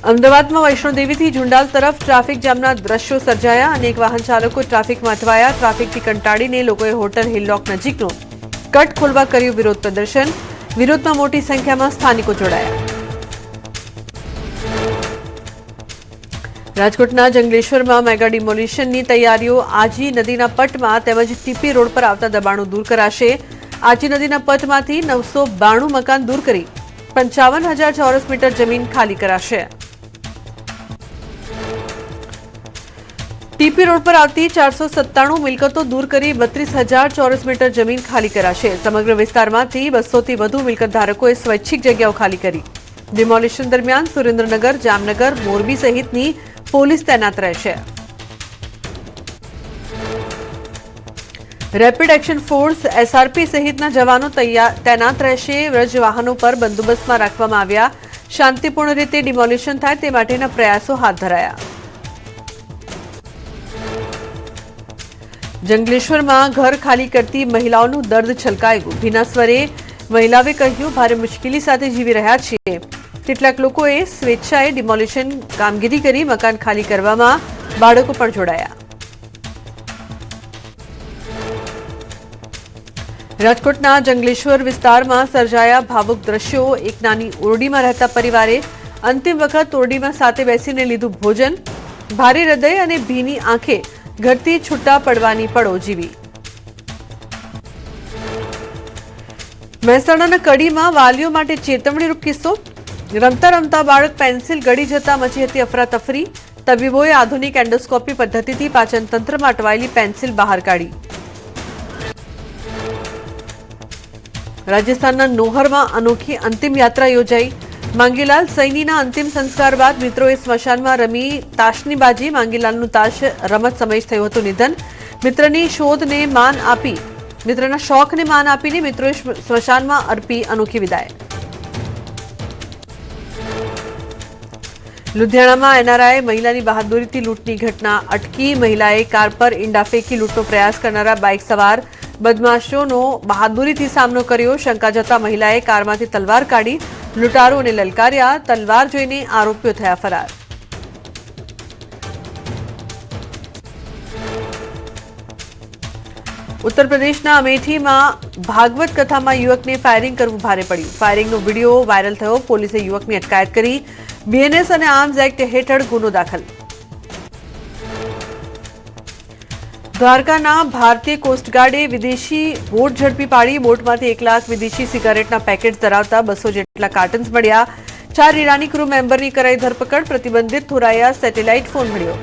અમદાવાદમાં વૈષ્ણોદેવીથી ઝુંડાલ તરફ ટ્રાફિક જામના દ્રશ્યો સર્જાયા। અનેક વાહન ચાલકો ટ્રાફિકમાં અટવાયા। ટ્રાફિકથી કંટાળીને લોકોએ હોટલ હિલલોક નજીકનો કટ ખોલવા કર્યું વિરોધ પ્રદર્શન। વિરોધમાં મોટી સંખ્યામાં સ્થાનિકો જોડાયા। રાજકોટના જંગલેશ્વરમાં મેગા ડિમોલિશનની તૈયારીઓ। આજી નદીના પટમાં તેમજ ટીપી રોડ પર આવતા દબાણો દૂર કરાશે। આજી નદીના પટમાંથી 992 મકાન દૂર કરી 55,000 ચોરસ મીટર જમીન ખાલી કરાશે। ટીપી રોડ પર આવતી 497 મિલકતો દૂર કરી 32,000 ચોરસ મીટર જમીન ખાલી કરાશે। સમગ્ર વિસ્તારમાંથી 200 થી વધુ મિલકત ધારકોએ સ્વૈચ્છિક જગ્યાઓ ખાલી કરી। ડિમોલિશન દરમિયાન સુરેન્દ્રનગર, જામનગર, મોરબી સહિતની પોલીસ તૈનાત રહેશે। રેપિડ એક્શન ફોર્સ એસઆરપી સહિતના જવાનો તૈનાત રહેશે। વ્રજ વાહનો પર બંદોબસ્તમાં રાખવામાં આવ્યા। શાંતિપૂર્ણ રીતે ડિમોલિશન થાય તે માટેના પ્રયાસો હાથ ધરાયા। જંગલેશ્વરમાં ઘર ખાલી કરતી મહિલાઓનું દર્દ છલકાયું। ભીના સ્વરે મહિલાએ કહ્યું, ભારે મુશ્કેલી સાથે જીવી રહ્યા છીએ। કેટલાક લોકોએ સ્વેચ્છાએ ડિમોલિશન કામગીરી કરી મકાન ખાલી કરવામાં બાળકો પણ જોડાયા। રાજકોટના જંગલેશ્વર વિસ્તારમાં સર્જાયા ભાવુક દ્રશ્યો। એક નાની ઓરડીમાં રહેતા પરિવારે અંતિમ વખત ઓરડીમાં સાથે બેસીને લીધું ભોજન। ભારે હૃદય અને ભીની આંખે ઘરથી છૂટા પડવાની પળો જીવી। મહેસાણાના કડીમાં વાલીઓ માટે ચેતવણીરૂપ કિસ્સો। રમતા રમતા બાળક પેન્સિલ ગળી જતા મચી હતી અફરાતફરી। તબીબોએ આધુનિક એન્ડોસ્કોપી પદ્ધતિથી પાચન તંત્રમાં અટવાયેલી પેન્સિલ બહાર કાઢી। રાજસ્થાનના નોહરમાં અનોખી અંતિમ યાત્રા યોજાઈ। માંગીલાલ સૈનીના અંતિમ સંસ્કાર બાદ મિત્રોએ સ્મશાનમાં રમી તાશની બાજી। માંગીલાલનું તાશ રમત સમય થયું હતું નિધન। મિત્રના શોખને માન આપીને મિત્રોએ સ્મશાનમાં અર્પી અનોખી વિદાય। લુધિયાણામાં એનઆરઆઈ મહિલાની બહાદુરીથી લૂંટની ઘટના અટકી। મહિલાએ કાર પર ઈંડા ફેંકી લૂંટનો પ્રયાસ કરનારા બાઇક સવાર બદમાશોનો બહાદુરીથી સામનો કર્યો। શંકા જતા મહિલાએ કારમાંથી તલવાર કાઢી લૂંટારોને લલકાર્યા। તલવાર જોઈને આરોપીઓ થયા ફરાર। ઉત્તર પ્રદેશના અમેઠીમાં ભાગવત કથામાં યુવકને ફાયરિંગ કરવું ભારે પડ્યું। ફાયરિંગનો વિડીયો વાયરલ થયો। પોલીસે યુવકની અટકાયત કરી। બીએનએસ અને આર્મ્સ એક્ટ હેઠળ ગુનો દાખલ। દ્વારકાના ભારતીય કોસ્ટગાર્ડે વિદેશી બોટ ઝડપી પાડી। બોટમાંથી 1 લાખ વિદેશી સિગારેટના પેકેટ ધરાવતા 200 જેટલા કાર્ટન્સ મળ્યા। 4 ઈરાની ક્રૂ મેમ્બરની કરાઈ ધરપકડ। પ્રતિબંધિત થોરાયા સેટેલાઇટ ફોન મળ્યો।